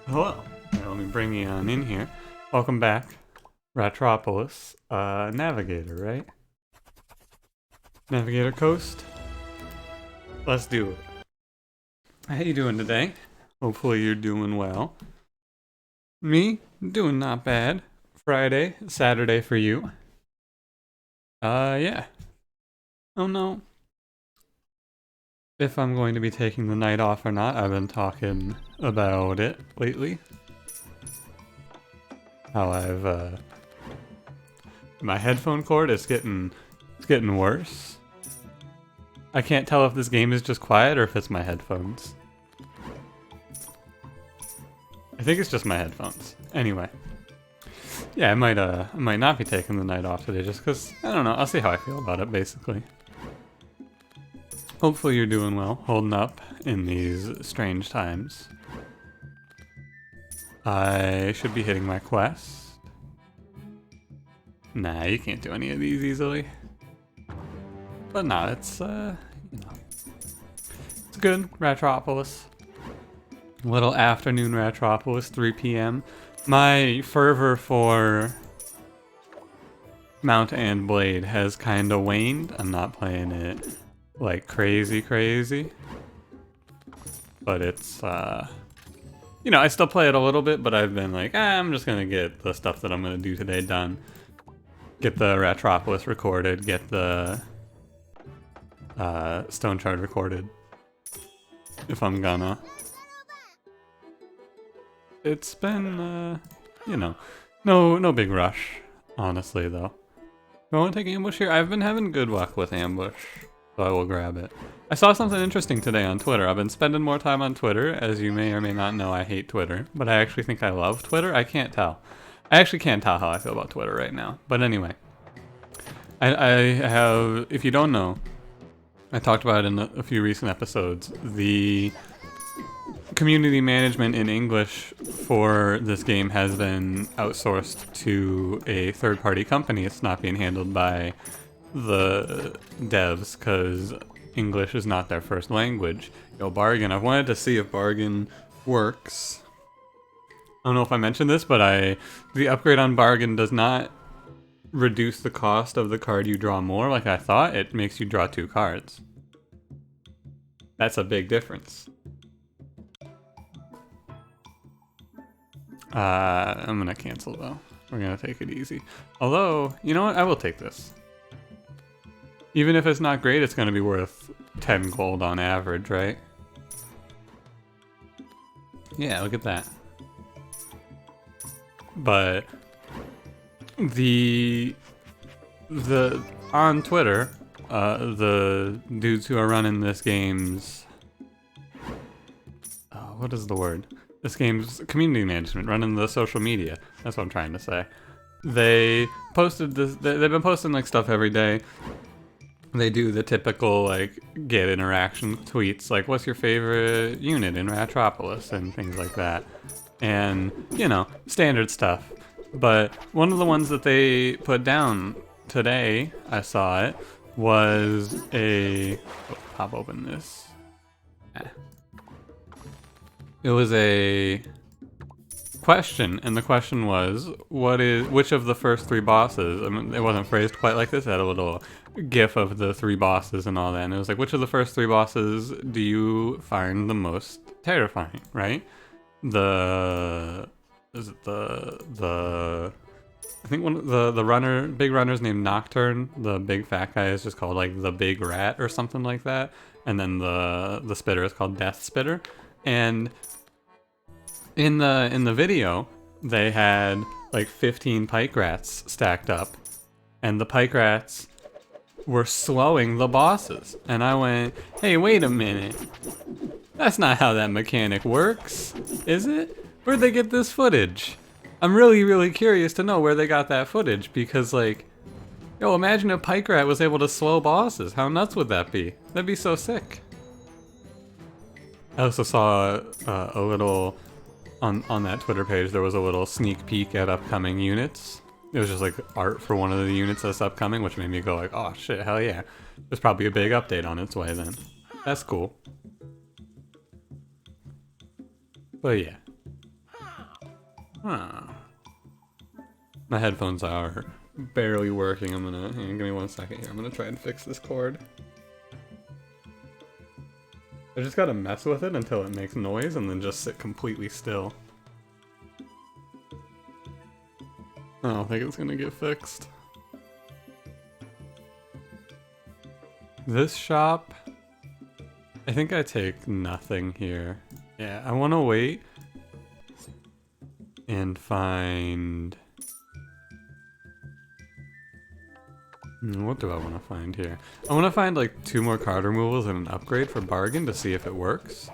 Hello. Let me bring you on in here. Welcome back. Ratropolis. Navigator, right? Navigator Coast. Let's do it. How you doing today? Hopefully you're doing well. Me? Doing not bad. Friday, Saturday for you. Yeah. Oh no. If I'm going to be taking the night off or not, I've been talking about it lately. How my headphone cord is getting worse. I can't tell if this game is just quiet or if it's my headphones. I think it's just my headphones. Anyway. Yeah, I might not be taking the night off today just because, I don't know, I'll see how I feel about it, basically. Hopefully you're doing well, holding up in these strange times. I should be hitting my quest. Nah, you can't do any of these easily. But nah, it's, you know. It's good, Ratropolis. Little afternoon Ratropolis, 3 p.m. My fervor for Mount and Blade has kinda waned. I'm not playing it like crazy. But it's, you know, I still play it a little bit, but I've been like, I'm just gonna get the stuff that I'm gonna do today done. Get the Ratropolis recorded, get the Stone Shard recorded. If I'm gonna. It's been, you know, no big rush, honestly, though. Do I want to take ambush here? I've been having good luck with ambush, so I will grab it. I saw something interesting today on Twitter. I've been spending more time on Twitter. As you may or may not know, I hate Twitter, but I actually think I love Twitter. I can't tell. I actually can't tell how I feel about Twitter right now. But anyway, I have, if you don't know, I talked about it in a few recent episodes, the community management in English for this game has been outsourced to a third-party company. It's not being handled by the devs because English is not their first language. Yo, Bargain. I've wanted to see if Bargain works. I don't know if I mentioned this, but the upgrade on Bargain does not reduce the cost of the card you draw more like I thought. It makes you draw 2 cards. That's a big difference. I'm gonna cancel though. We're gonna take it easy. Although, you know what? I will take this. Even if it's not great, it's gonna be worth 10 gold on average, right? Yeah, look at that. But the on Twitter, the dudes who are running this game's what is the word? This game's community management, running the social media. That's what I'm trying to say. They posted this. They've been posting like stuff every day. They do the typical like get interaction tweets, like what's your favorite unit in Ratropolis and things like that, and you know, standard stuff. But one of the ones that they put down today, I saw it, was a pop open this. It was a question, and the question was, which of the first 3 bosses, I mean, it wasn't phrased quite like this, it had a little gif of the 3 bosses and all that, and it was like, which of the first 3 bosses do you find the most terrifying, right? Is it I think one of the big runner's named Nocturne, the big fat guy is just called like the Big Rat or something like that, and then the spitter is called Death Spitter, and in the video, they had like 15 pike rats stacked up, and the pike rats were slowing the bosses. And I went, hey, wait a minute. That's not how that mechanic works, is it? Where'd they get this footage? I'm really curious to know where they got that footage, because like, yo, imagine if pike rat was able to slow bosses. How nuts would that be? That'd be so sick. I also saw a little, on that Twitter page, there was a little sneak peek at upcoming units. It was just like art for one of the units that's upcoming, which made me go like, oh shit, hell yeah. There's probably a big update on its way then. That's cool. But yeah. Ah. My headphones are barely working. I'm gonna, hang on, give me 1 second here. I'm gonna try and fix this cord. I just gotta mess with it until it makes noise and then just sit completely still. I don't think it's gonna get fixed. This shop, I think I take nothing here. Yeah, I wanna wait and find... What do I want to find here? I want to find like 2 more card removals and an upgrade for bargain to see if it works.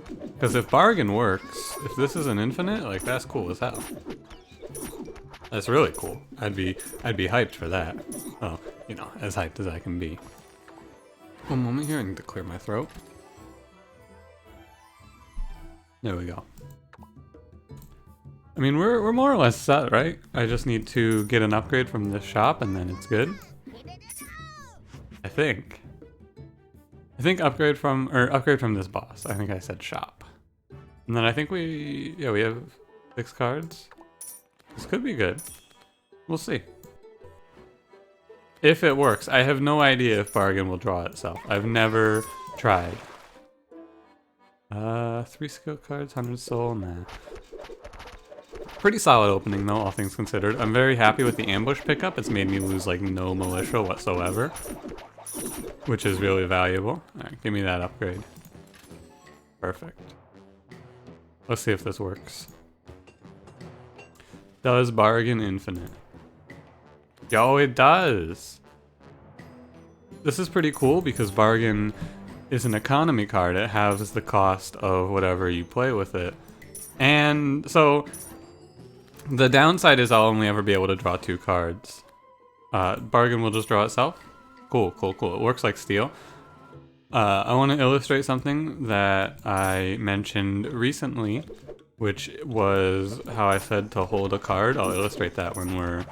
Because if bargain works, if this is an infinite, like that's cool as hell. That's really cool. I'd be hyped for that. Oh, you know, as hyped as I can be. 1 moment here, I need to clear my throat. There we go. I mean, we're more or less set, right? I just need to get an upgrade from this shop and then it's good. I think upgrade from this boss. I think I said shop. And then I think we have 6 cards. This could be good. We'll see. If it works. I have no idea if bargain will draw itself. I've never tried. 3 skill cards, 100 soul, nah. Pretty solid opening though, all things considered. I'm very happy with the ambush pickup. It's made me lose like no militia whatsoever, which is really valuable. Alright, give me that upgrade. Perfect. Let's see if this works. Does bargain infinite? Yo, it does! This is pretty cool because bargain is an economy card. It halves the cost of whatever you play with it. And so the downside is I'll only ever be able to draw 2 cards. Bargain will just draw itself. Cool, cool, cool. It works like steel. I want to illustrate something that I mentioned recently, which was how I said to hold a card. I'll illustrate that when we're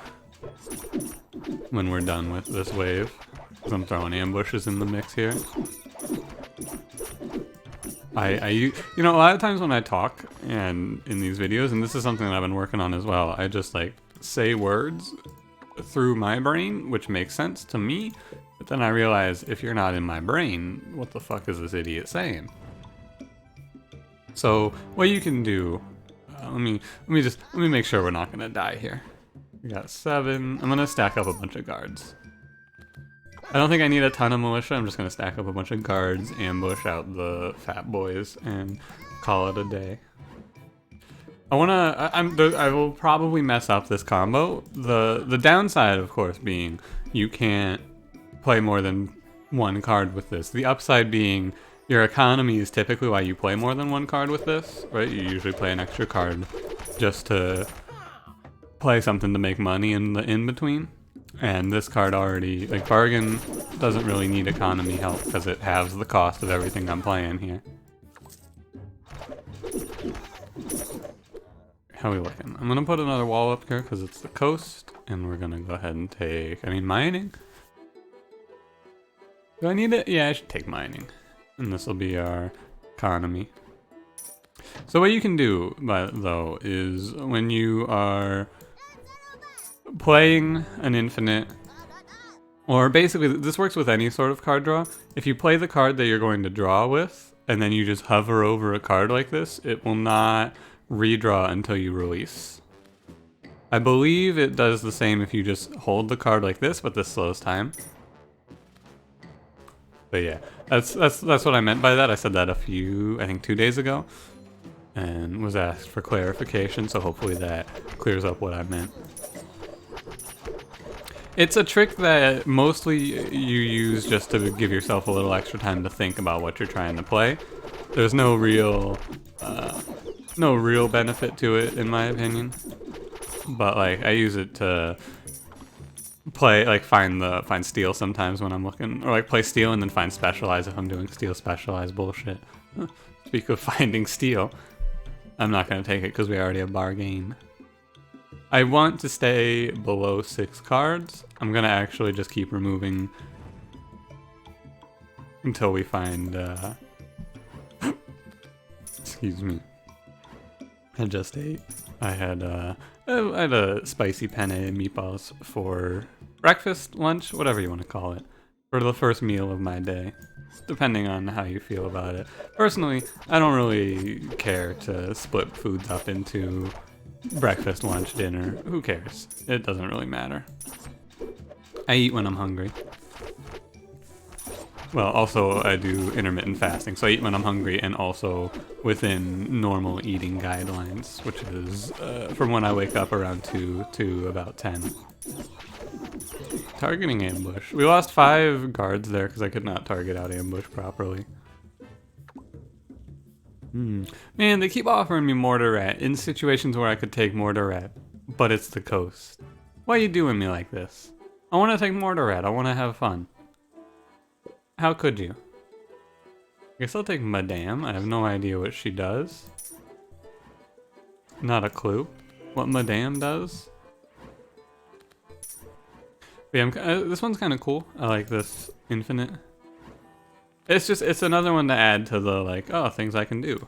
done with this wave. 'Cause I'm throwing ambushes in the mix here. You know, a lot of times when I talk and in these videos, and this is something that I've been working on as well, I just like say words through my brain, which makes sense to me, but then I realize if you're not in my brain, what the fuck is this idiot saying? So what you can do, let me make sure we're not gonna die here. We got 7. I'm gonna stack up a bunch of guards. I don't think I need a ton of militia. I'm just gonna stack up a bunch of guards, ambush out the fat boys, and call it a day. I will probably mess up this combo. The downside, of course, being you can't play more than 1 card with this. The upside being your economy is typically why you play more than 1 card with this, right? You usually play an extra card just to play something to make money in the in-between. And this card already, like bargain doesn't really need economy help because it halves the cost of everything I'm playing here. How are we looking? I'm gonna put another wall up here because it's the coast, and we're gonna go ahead and take, mining? Do I need it? Yeah, I should take mining. And this will be our economy. So what you can do, though, is when you are playing an infinite, or basically this works with any sort of card draw. If you play the card that you're going to draw with, and then you just hover over a card like this, it will not redraw until you release. I believe it does the same if you just hold the card like this, but this slows time. But yeah, that's what I meant by that. I said that I think 2 days ago, and was asked for clarification, so hopefully that clears up what I meant. It's a trick that mostly you use just to give yourself a little extra time to think about what you're trying to play. There's no real benefit to it, in my opinion. But like, I use it to play, like find steel sometimes when I'm looking, or like play steel and then find specialize if I'm doing steel specialize bullshit. Speak of finding steel, I'm not gonna take it because we already have bargain. I want to stay below 6 cards. I'm gonna actually just keep removing until we find, excuse me. I just ate. I had a spicy penne and meatballs for breakfast, lunch, whatever you want to call it, for the first meal of my day, depending on how you feel about it. Personally, I don't really care to split foods up into breakfast, lunch, dinner. Who cares? It doesn't really matter. I eat when I'm hungry. Well, also I do intermittent fasting, so I eat when I'm hungry and also within normal eating guidelines, which is from when I wake up around 2 to about 10. Targeting ambush. We lost 5 guards there because I could not target out ambush properly. Man, they keep offering me mortar rat in situations where I could take mortar rat, but it's the coast. Why are you doing me like this? I want to take mortar rat. I want to have fun. How could you? I guess I'll take Madame. I have no idea what she does. Not a clue what Madame does. But yeah, this one's kind of cool. I like this infinite. It's another one to add to the like, oh, things I can do.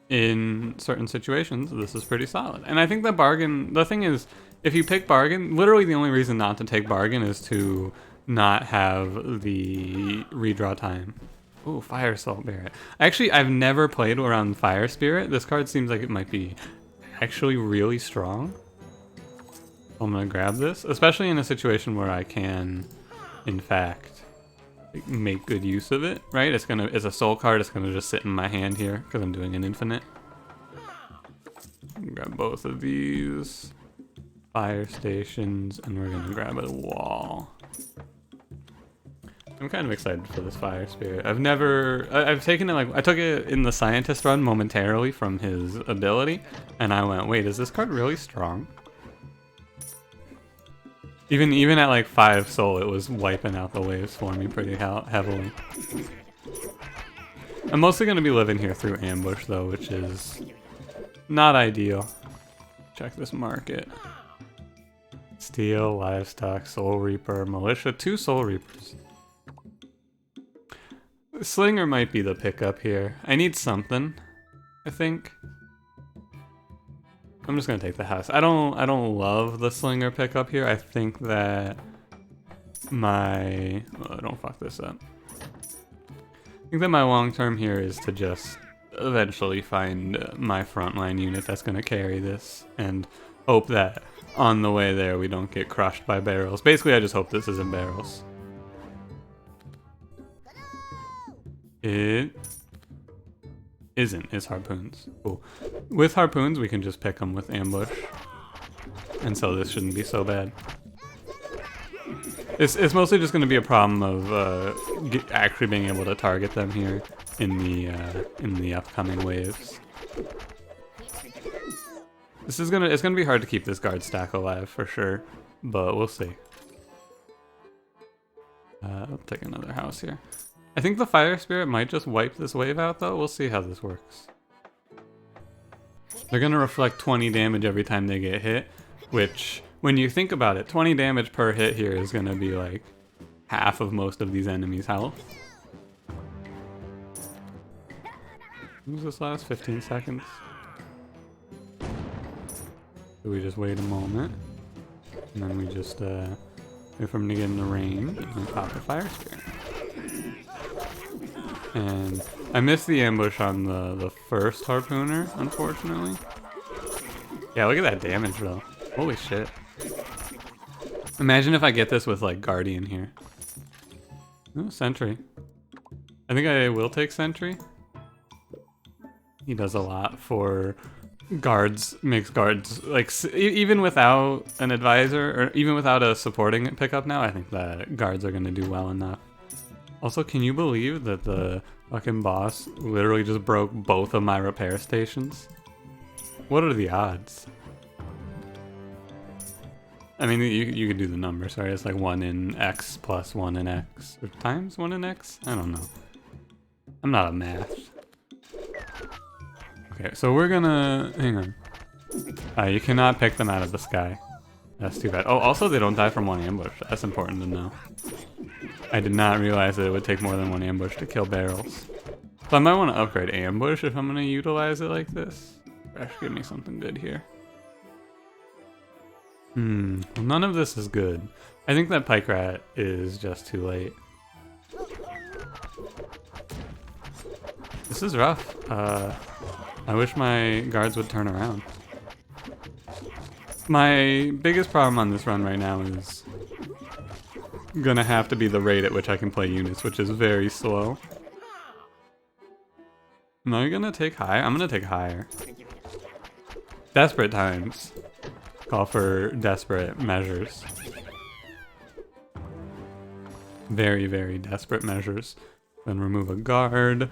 In certain situations, this is pretty solid. And I think the bargain, the thing is, if you pick bargain, literally the only reason not to take bargain is to not have the redraw time. Ooh, Fire Salt Barret. Actually, I've never played around Fire Spirit. This card seems like it might be actually really strong. I'm gonna grab this, especially in a situation where I can, in fact, make good use of it, right? It's a soul card, it's gonna just sit in my hand here because I'm doing an infinite. Grab both of these fire stations and we're gonna grab a wall. I'm kind of excited for this Fire Spirit. I've taken it like, I took it in the Scientist run momentarily from his ability and I went, wait, is this card really strong? Even at like 5 soul, it was wiping out the waves for me pretty heavily. I'm mostly going to be living here through ambush though, which is not ideal. Check this market. Steel, livestock, soul reaper, militia, 2 soul reapers. Slinger might be the pickup here. I need something, I think. I'm just gonna take the house. I don't love the slinger pickup here. I think that my don't fuck this up. I think that my long term here is to just eventually find my frontline unit that's gonna carry this and hope that on the way there we don't get crushed by barrels. Basically, I just hope this isn't barrels. It isn't, it's harpoons. Cool. With harpoons, we can just pick them with ambush. And so this shouldn't be so bad. It's mostly just going to be a problem of actually being able to target them here in the upcoming waves. It's gonna be hard to keep this guard stack alive for sure, but we'll see. I'll take another house here. I think the Fire Spirit might just wipe this wave out though. We'll see how this works. They're gonna reflect 20 damage every time they get hit, which, when you think about it, 20 damage per hit here is gonna be like half of most of these enemies' health. What was this last 15 seconds? So we just wait a moment, and then we just wait for him to get in the range, and then pop the Fire Spirit. And I missed the ambush on the first harpooner, unfortunately. Yeah, look at that damage though. Holy shit. Imagine if I get this with like Guardian here. Oh, Sentry. I think I will take Sentry. He does a lot for guards, makes guards, like, even without an advisor, or even without a supporting pickup now, I think that guards are going to do well enough. Also, can you believe that the fucking boss literally just broke both of my repair stations? What are the odds? I mean, you could do the numbers, right? It's like 1 in X plus 1 in X, or times 1 in X? I don't know. I'm not a math. Okay, so we're gonna, hang on. You cannot pick them out of the sky. That's too bad. Oh, also they don't die from 1 ambush. That's important to know. I did not realize that it would take more than 1 ambush to kill barrels. So I might want to upgrade ambush if I'm gonna utilize it like this. Fresh, give me something good here. Well, none of this is good. I think that Pike Rat is just too late. This is rough. I wish my guards would turn around. My biggest problem on this run right now is gonna have to be the rate at which I can play units, which is very slow. Am I gonna take high? I'm gonna take higher. Desperate times call for desperate measures. Very, very desperate measures. Then remove a guard.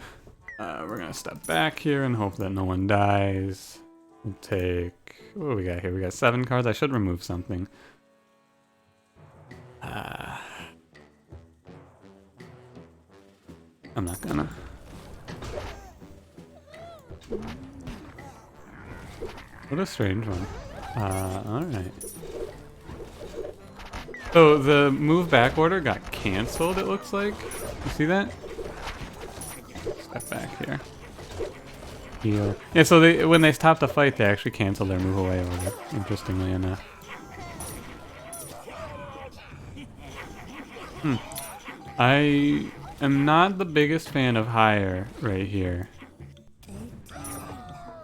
We're gonna step back here and hope that no one dies. We'll take... What do we got here? We got 7 cards. I should remove something. I'm not gonna. What a strange one. Alright. So the move back order got cancelled, it looks like. You see that? Step back here. Heal. Yeah, so they, when they stopped the fight, they actually canceled their move away order, interestingly enough. I am not the biggest fan of higher right here.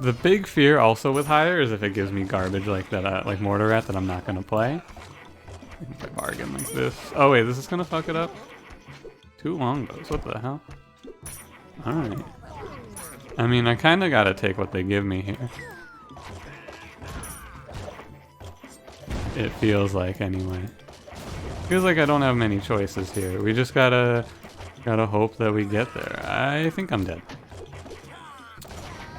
The big fear also with higher is if it gives me garbage like that, like Mortar Rat that I'm not gonna play. If I bargain like this. Oh wait, this is gonna fuck it up? 2 longbows, what the hell? Alright. I mean, I kinda gotta take what they give me here. It feels like, anyway. Feels like I don't have many choices here. We just gotta hope that we get there. I think I'm dead.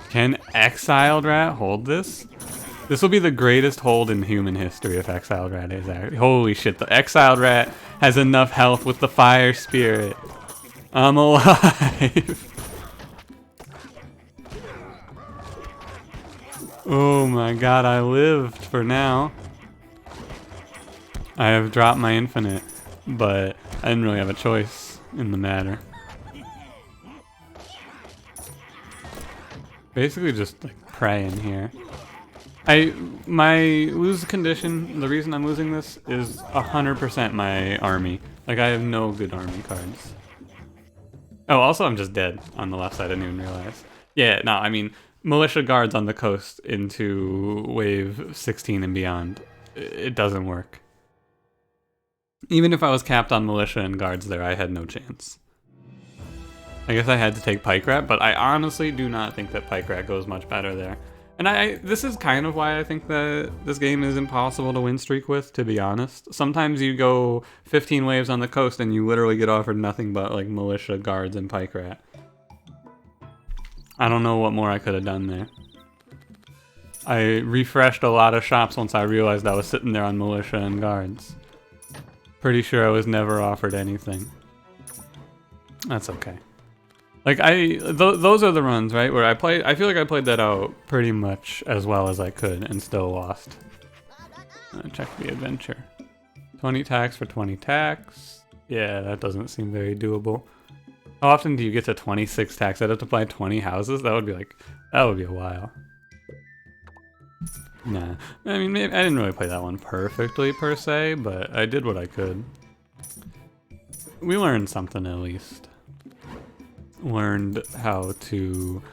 Can Exiled Rat hold this? This will be the greatest hold in human history if Exiled Rat is actually... Holy shit, the Exiled Rat has enough health with the Fire Spirit. I'm alive. Oh my god, I lived for now. I have dropped my infinite, but I didn't really have a choice in the matter. Basically just like praying here. My lose condition, the reason I'm losing this is 100% my army. Like I have no good army cards. Oh, also I'm just dead on the left side, I didn't even realize. Yeah, no, I mean, militia guards on the coast into wave 16 and beyond. It doesn't work. Even if I was capped on militia and guards there, I had no chance. I guess I had to take Pike Rat, but I honestly do not think that Pike Rat goes much better there. And this is kind of why I think that this game is impossible to win streak with, to be honest. Sometimes you go 15 waves on the coast and you literally get offered nothing but like militia, guards, and Pike Rat. I don't know what more I could have done there. I refreshed a lot of shops once I realized I was sitting there on militia and guards. Pretty sure I was never offered anything. That's okay. Like those are the runs, right, where I feel like I played that out pretty much as well as I could and still lost. Check the adventure. 20 tax for 20 tax. Yeah, that doesn't seem very doable. How often do you get to 26 tax? I'd have to buy 20 houses? That would be a while. Nah. I mean, maybe, I didn't really play that one perfectly per se, but I did what I could. We learned something at least. Learned how to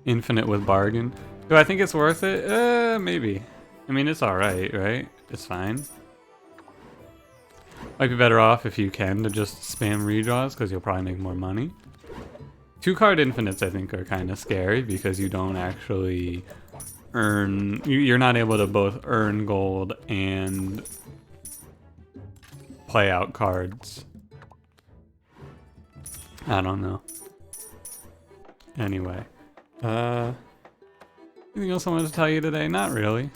infinite with bargain. Do I think it's worth it? Maybe. I mean, it's alright, right? It's fine. Might be better off if you can to just spam redraws because you'll probably make more money. 2-card infinites I think are kind of scary because you don't actually earn... You're not able to both earn gold and play out cards. I don't know. Anyway, anything else I wanted to tell you today? Not really.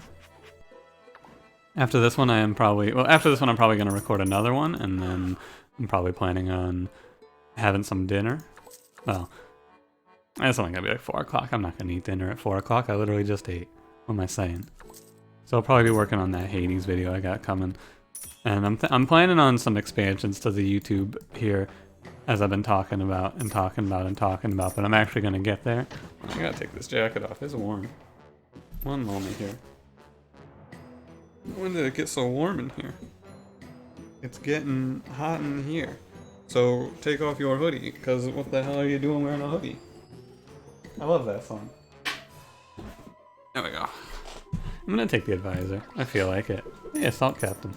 After this one I'm probably going to record another one, and then I'm probably planning on having some dinner. Well, it's only gonna be like 4 o'clock. I'm not gonna eat dinner at 4 o'clock. I literally just ate. What am I saying? So I'll probably be working on that Hades video I got coming. And I'm planning on some expansions to the YouTube here, as I've been talking about, but I'm actually gonna get there. I gotta take this jacket off, it's warm. One moment here. When did it get so warm in here? It's getting hot in here. So take off your hoodie, because what the hell are you doing wearing a hoodie? I love that song. There we go. I'm gonna take the advisor. I feel like it. Hey, assault captain.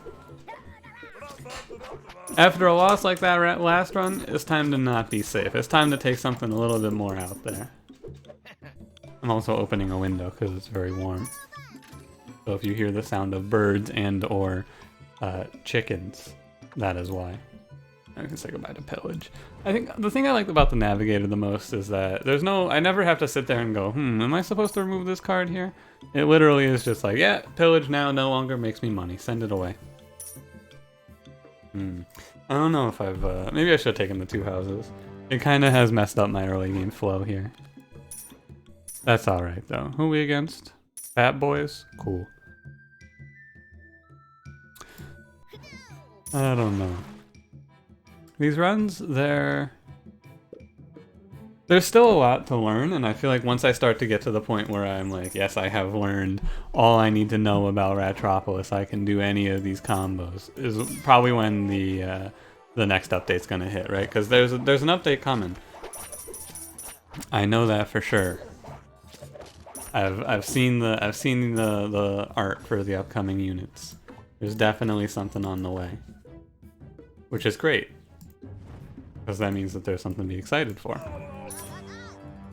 After a loss like that last run, it's time to not be safe. It's time to take something a little bit more out there. I'm also opening a window because it's very warm. So if you hear the sound of birds and or chickens, that is why. I can say goodbye to pillage. I think the thing I like about the Navigator the most is that there's no, I never have to sit there and go, am I supposed to remove this card here? It literally is just like, yeah, pillage now no longer makes me money. Send it away. I don't know if I've, maybe I should have taken the 2 houses. It kind of has messed up my early game flow here. That's alright though. Who are we against? Fat boys? Cool. I don't know. These runs, there's still a lot to learn, and I feel like once I start to get to the point where I'm like, yes, I have learned all I need to know about Ratropolis, I can do any of these combos, is probably when the next update's gonna hit, right? Because there's an update coming. I know that for sure. I've seen the art for the upcoming units. There's definitely something on the way, which is great. Because that means that there's something to be excited for.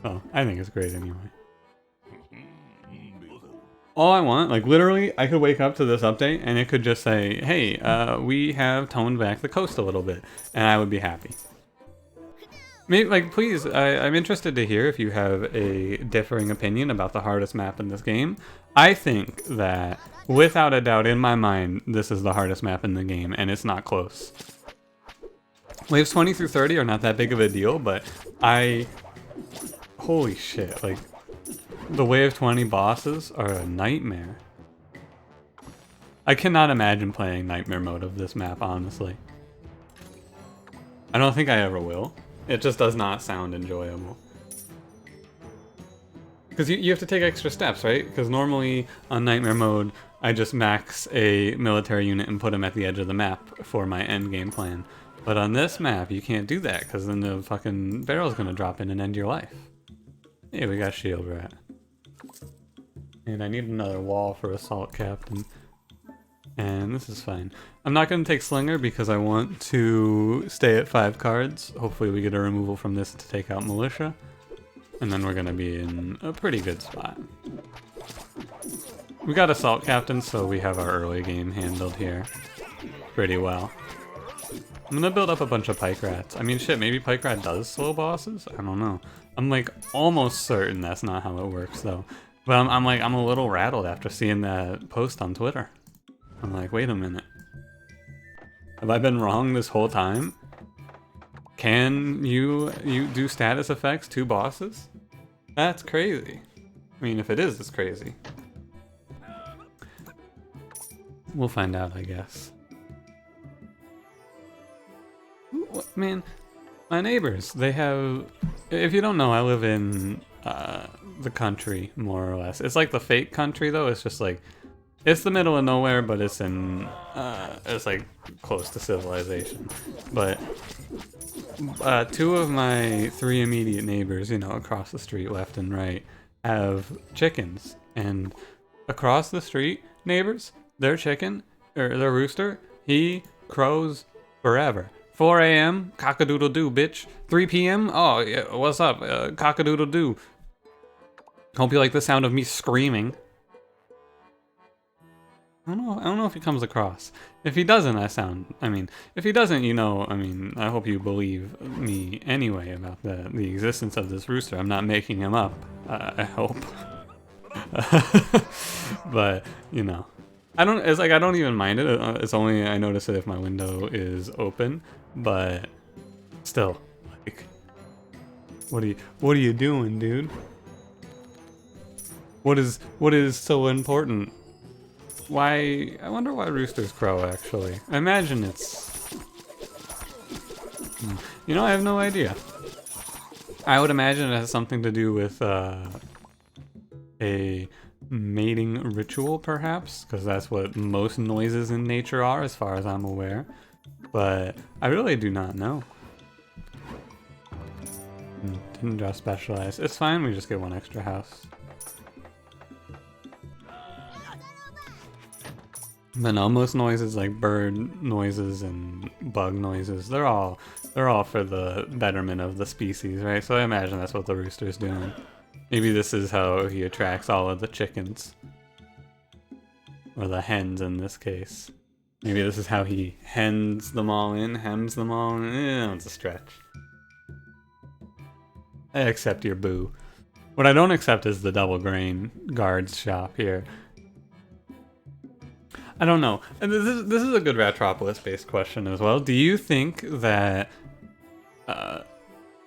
Oh, I think it's great anyway. All I want, like literally, I could wake up to this update and it could just say, hey, we have toned back the coast a little bit, and I would be happy. Maybe, like, please, I'm interested to hear if you have a differing opinion about the hardest map in this game. I think that, without a doubt, in my mind, this is the hardest map in the game, and it's not close. Waves 20 through 30 are not that big of a deal, but holy shit, like, the wave 20 bosses are a nightmare. I cannot imagine playing nightmare mode of this map, honestly. I don't think I ever will. It just does not sound enjoyable. Because you have to take extra steps, right? Because normally on nightmare mode, I just max a military unit and put them at the edge of the map for my end game plan. But on this map, you can't do that, because then the fucking barrel's gonna drop in and end your life. Hey, we got shield rat. And I need another wall for assault captain. And this is fine. I'm not gonna take slinger because I want to stay at 5 cards. Hopefully we get a removal from this to take out militia. And then we're gonna be in a pretty good spot. We got assault captain, so we have our early game handled here pretty well. I'm gonna build up a bunch of pike rats. I mean, shit, maybe pike rat does slow bosses? I don't know. I'm like almost certain that's not how it works though. But I'm a little rattled after seeing that post on Twitter. I'm like, wait a minute. Have I been wrong this whole time? Can you do status effects to bosses? That's crazy. I mean, if it is, it's crazy. We'll find out, I guess. Man, my neighbors, they have, if you don't know, I live in the country, more or less. It's like the fake country though. It's just like, it's the middle of nowhere, but it's in, it's like close to civilization. But 2 of my 3 immediate neighbors, you know, across the street, left and right, have chickens. And across the street, neighbors, their chicken, or their rooster, he crows forever. 4 a.m., cock-a-doodle-doo, bitch. 3 p.m., oh, yeah, what's up, cock-a-doodle-doo. Hope you like the sound of me screaming. I don't know if he comes across. If he doesn't, if he doesn't, you know, I hope you believe me anyway about the existence of this rooster. I'm not making him up, I hope. But, you know. I don't even mind it. It's only, I notice it if my window is open, but still, like, what are you doing, dude? What is so important? Why, I wonder why roosters crow, actually. I imagine it's, you know, I have no idea. I would imagine it has something to do with, mating ritual, perhaps, because that's what most noises in nature are, as far as I'm aware. But I really do not know. Didn't draw specialized. It's fine, we just get one extra house. But no, most noises like bird noises and bug noises, they're all for the betterment of the species, right? So I imagine that's what the rooster's doing. Maybe this is how he attracts all of the chickens. Or the hens in this case. Maybe this is how he hems them all in. It's a stretch. I accept your boo. What I don't accept is the double grain guards shop here. I don't know. And this is a good Ratropolis based question as well. Do you think that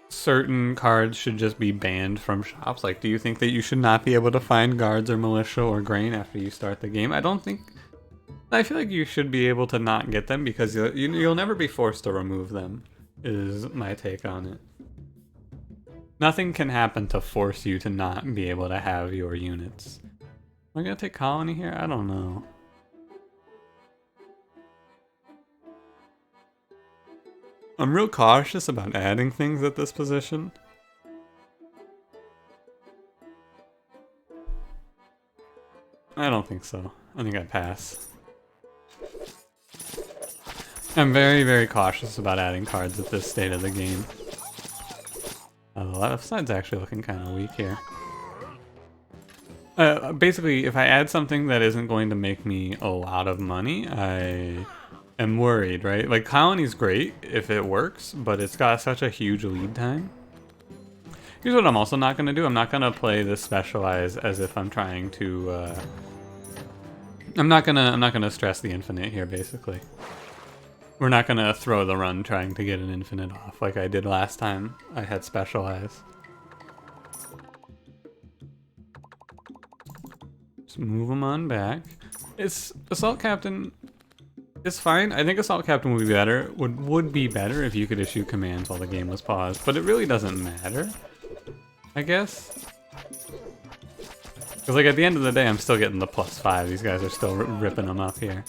certain cards should just be banned from shops? Like, do you think that you should not be able to find guards or militia or grain after you start the game? I don't think... I feel like you should be able to not get them because you'll never be forced to remove them, is my take on it. Nothing can happen to force you to not be able to have your units. Am I gonna take colony here? I don't know. I'm real cautious about adding things at this position. I don't think so. I think I pass. I'm very, very cautious about adding cards at this state of the game. The left side's actually looking kind of weak here. Basically, if I add something that isn't going to make me a lot of money, I am worried, right? Like, colony's great if it works, but it's got such a huge lead time. Here's what I'm also not going to do. I'm not going to play this specialize as if I'm trying to... I'm not gonna stress the infinite here, basically. We're not gonna throw the run trying to get an infinite off like I did last time I had specialize. Just move them on back. It's Assault Captain. It's fine. I think Assault Captain would be better. Would be better if you could issue commands while the game was paused, but it really doesn't matter, I guess. Because, like, at the end of the day, I'm still getting the +5. These guys are still ripping them up here.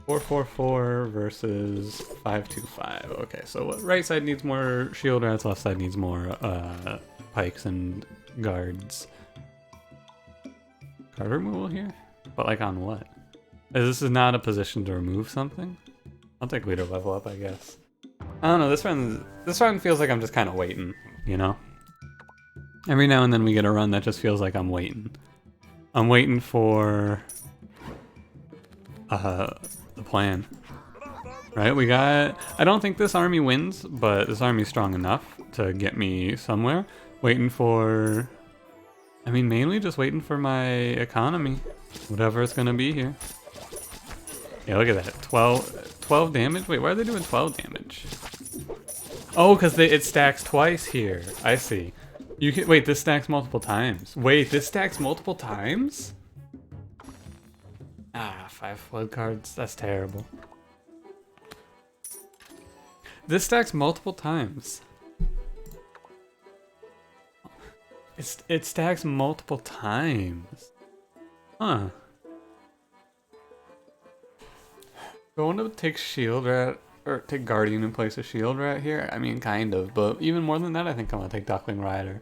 444 versus 525. Okay, so right side needs more shield rats, left side needs more pikes and guards. Card removal here? But, like, on what? This is not a position to remove something? I'll take leader level up, I guess. I don't know, this run feels like I'm just kind of waiting, you know? Every now and then we get a run that just feels like I'm waiting. I'm waiting for the plan. Right, we got... I don't think this army wins, but this army's strong enough to get me somewhere. Waiting for... I mean, mainly just waiting for my economy. Whatever it's gonna be here. Yeah, look at that. 12 damage? Wait, why are they doing 12 damage? Oh, because it stacks twice here. I see. You can, wait, this stacks multiple times. Wait, this stacks multiple times? Ah, 5 flood cards. That's terrible. This stacks multiple times. It stacks multiple times. Huh. Do I want to take shield rat or take guardian in place of shield rat here? I mean, kind of, but even more than that, I think I'm gonna take duckling rider.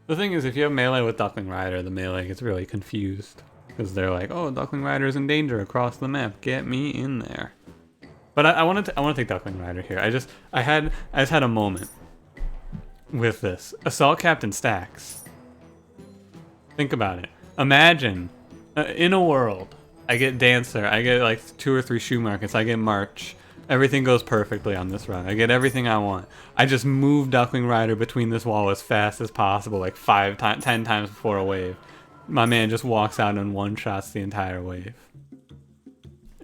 The thing is, if you have melee with duckling rider, the melee gets really confused because they're like, "Oh, duckling rider is in danger across the map. Get me in there." But I want to take duckling rider here. I just had a moment with this. Assault captain stacks. Think about it. Imagine in a world, I get dancer, I get like 2 or 3 shoe markets, I get march. Everything goes perfectly on this run. I get everything I want. I just move duckling rider between this wall as fast as possible, like 10 times before a wave. My man just walks out and one-shots the entire wave.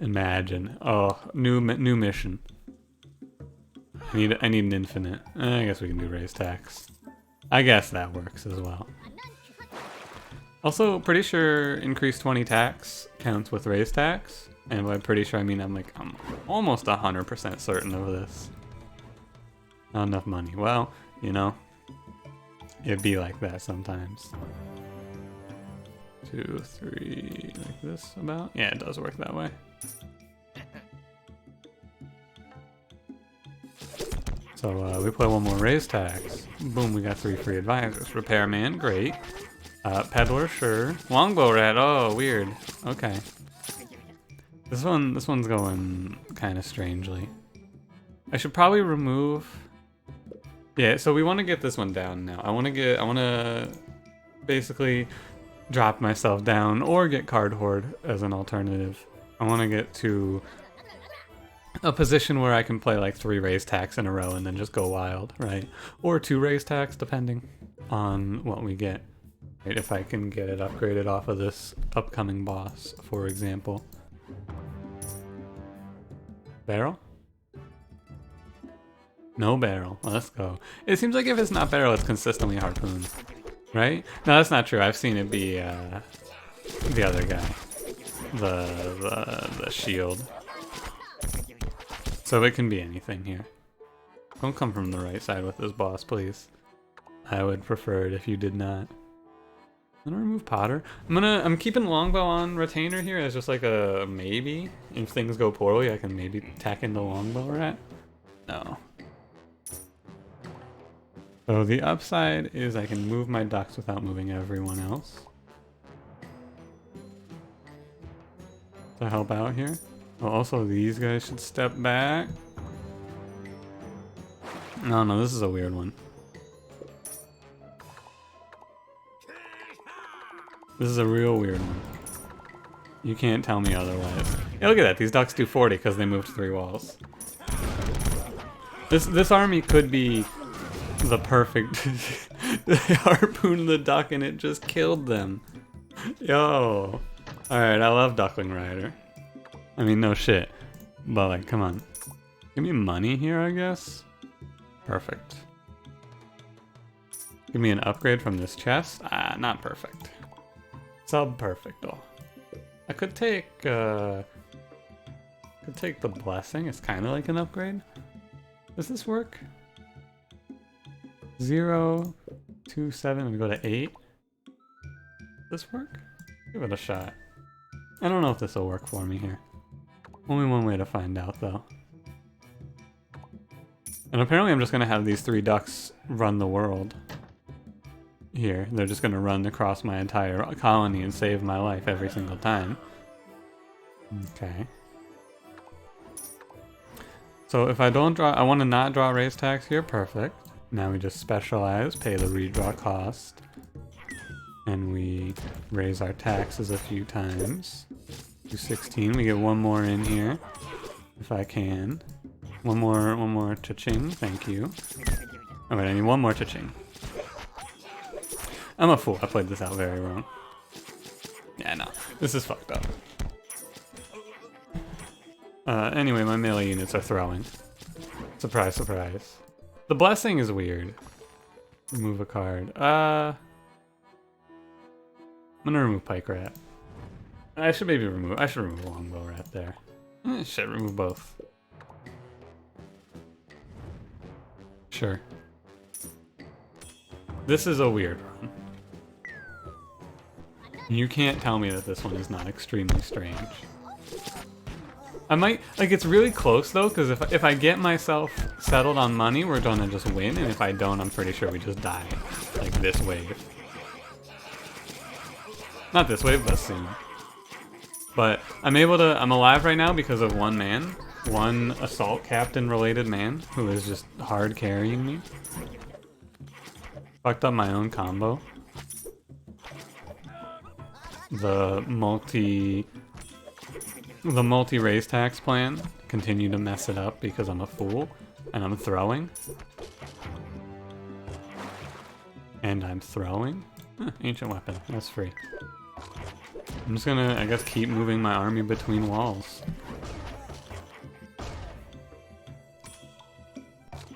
Imagine. Oh, new mission. I need an infinite. I guess we can do raise tax. I guess that works as well. Also, pretty sure increase 20 tax counts with raise tax. And by pretty sure I mean I'm almost 100% certain of this. Not enough money. Well, you know, it'd be like that sometimes. 2, 3, like this about? Yeah, it does work that way. So we play one more raise tax. Boom, we got 3 free advisors. Repairman, great. Peddler, sure. Longbow rat, oh, weird. Okay. This one's going kind of strangely. I should probably remove... Yeah, so we want to get this one down now. I want to basically drop myself down or get Card Horde as an alternative. I want to get to a position where I can play like 3 raise tax in a row and then just go wild, right? Or 2 raise tax, depending on what we get. Right, if I can get it upgraded off of this upcoming boss, for example. Barrel? No barrel. Let's go. It seems like if it's not barrel, it's consistently harpoon. Right? No, that's not true. I've seen it be the other guy. The shield. So it can be anything here. Don't come from the right side with this boss, please. I would prefer it if you did not. I'm gonna remove Potter. I'm keeping Longbow on Retainer here as just like a maybe. If things go poorly, I can maybe tack into Longbow Rat. No. So the upside is I can move my ducks without moving everyone else. To help out here. Oh, also these guys should step back. No, this is a weird one. This is a real weird one. You can't tell me otherwise. Yeah, look at that. These ducks do 40 because they moved 3 walls. This army could be the perfect... They harpooned the duck and it just killed them. Yo. Alright, I love Duckling Rider. I mean, no shit. But like, come on. Give me money here, I guess? Perfect. Give me an upgrade from this chest? Ah, not perfect. Sub-perfecto. I could take the blessing. It's kind of like an upgrade. Does this work? 0, 2, 7, we go to 8. Does this work? Give it a shot. I don't know if this will work for me here. Only one way to find out though. And apparently I'm just gonna have these 3 ducks run the world. Here, they're just gonna run across my entire colony and save my life every single time. Okay. So if I don't draw, I want to not draw raise tax here, perfect. Now we just specialize, pay the redraw cost. And we raise our taxes a few times. Do 16, we get 1 more in here. If I can. One more cha-ching, thank you. Oh wait, I need 1 more cha-ching. I'm a fool. I played this out very wrong. Yeah, no. This is fucked up. Anyway, my melee units are throwing. Surprise, surprise. The blessing is weird. Remove a card. I'm gonna remove Pike Rat. I should remove Longbow Rat there. I should remove both. Sure. This is a weird run. You can't tell me that this one is not extremely strange. I might, like, it's really close though, because if I get myself settled on money, we're gonna just win, and if I don't, I'm pretty sure we just die. Like this wave. Not this wave, but soon. But I'm alive right now because of 1 man. 1 assault captain related man, who is just hard carrying me. Fucked up my own combo. The multi-raise tax plan continue to mess it up because I'm a fool and I'm throwing. And I'm throwing. Ancient weapon, that's free. I'm just gonna, I guess, keep moving my army between walls.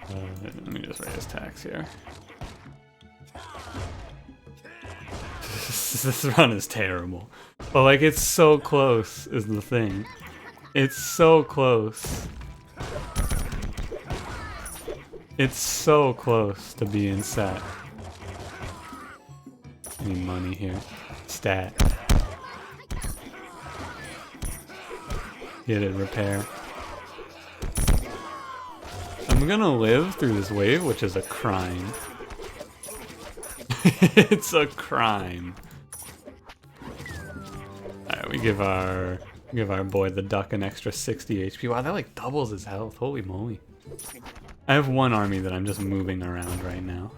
Let me just raise tax here. This run is terrible. But like, it's so close is the thing. It's so close. It's so close to being set. I need money here. Stat. Get it, repair. I'm gonna live through this wave, which is a crime. It's a crime. Alright, we give our boy the duck an extra 60 HP. Wow, that like doubles his health. Holy moly. I have one army that I'm just moving around right now.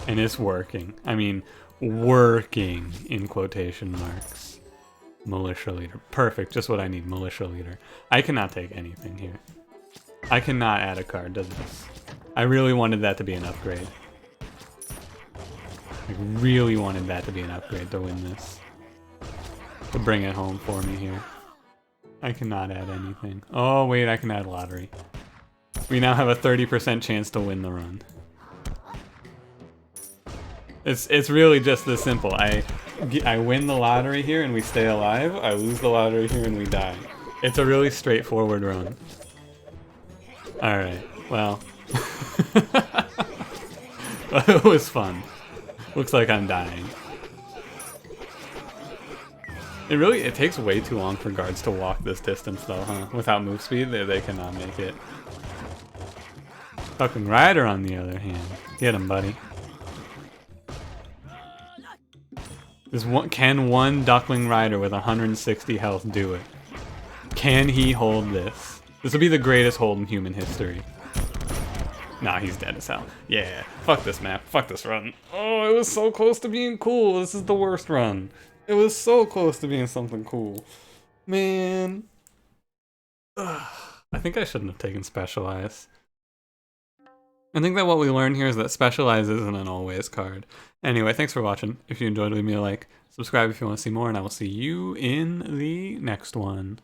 And it's working. I mean, working in quotation marks. Militia leader. Perfect, just what I need, militia leader. I cannot take anything here. I cannot add a card to this. I really wanted that to be an upgrade. I really wanted that to be an upgrade to win this. To bring it home for me here. I cannot add anything. Oh wait, I can add lottery. We now have a 30% chance to win the run. It's really just this simple. I win the lottery here and we stay alive. I lose the lottery here and we die. It's a really straightforward run. Alright, well. It was fun. Looks like I'm dying. It takes way too long for guards to walk this distance though, huh? Without move speed, they cannot make it. Fucking Rider on the other hand. Get him, buddy. Can one Duckling Rider with 160 health do it? Can he hold this? This will be the greatest hold in human history. Nah, he's dead as hell. Yeah, fuck this map. Fuck this run. Oh, it was so close to being cool. This is the worst run. It was so close to being something cool. Man. Ugh. I think I shouldn't have taken Specialize. I think that what we learned here is that Specialize isn't an always card. Anyway, thanks for watching. If you enjoyed, leave me a like. Subscribe if you want to see more, and I will see you in the next one.